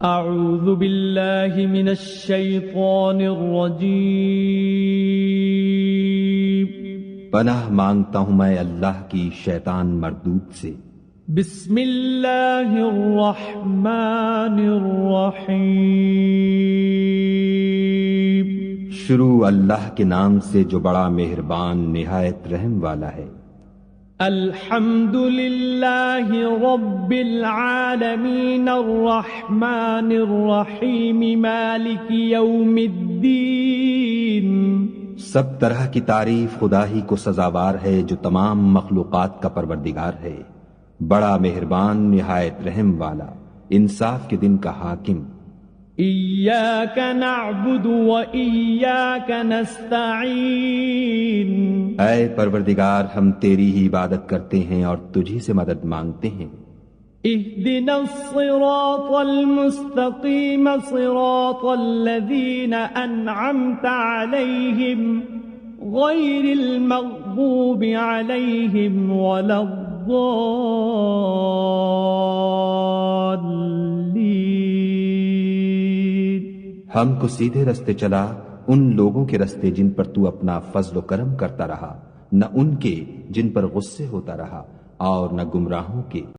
اعوذ باللہ من الشیطان الرجیم پناہ مانگتا ہوں میں اللہ کی شیطان مردود سے۔ بسم اللہ الرحمن الرحیم شروع اللہ کے نام سے جو بڑا مہربان نہایت رحم والا ہے۔ الحمد للہ رب العالمین الرحمن الرحیم مالک یوم الدین۔ سب طرح کی تعریف خدا ہی کو سزاوار ہے جو تمام مخلوقات کا پروردگار ہے، بڑا مہربان نہایت رحم والا، انصاف کے دن کا حاکم۔ ایاک نعبد و ایاک نستعین۔ اے پروردگار ہم تیری ہی عبادت کرتے ہیں اور تجھی سے مدد مانگتے ہیں۔ اہدنا الصراط المستقیم صراط الذین انعمت علیہم غیر المغضوب علیہم ولا الضالین۔ ہم کو سیدھے رستے چلا، ان لوگوں کے رستے جن پر تو اپنا فضل و کرم کرتا رہا، نہ ان کے جن پر غصے ہوتا رہا، اور نہ گمراہوں کے۔